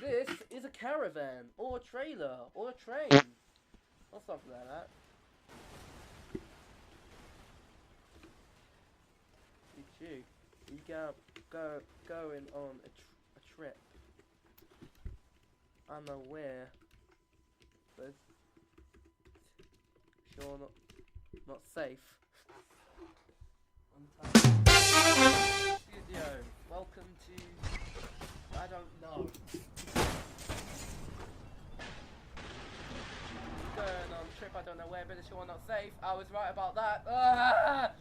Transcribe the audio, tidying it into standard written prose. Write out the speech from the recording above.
This is a caravan, or a trailer, or a train, or something like that. You going on a trip, unaware, but sure not safe. Studio, welcome to, I don't know. Going on a trip, I don't know where, but it's sure not safe. I was right about that. Ah!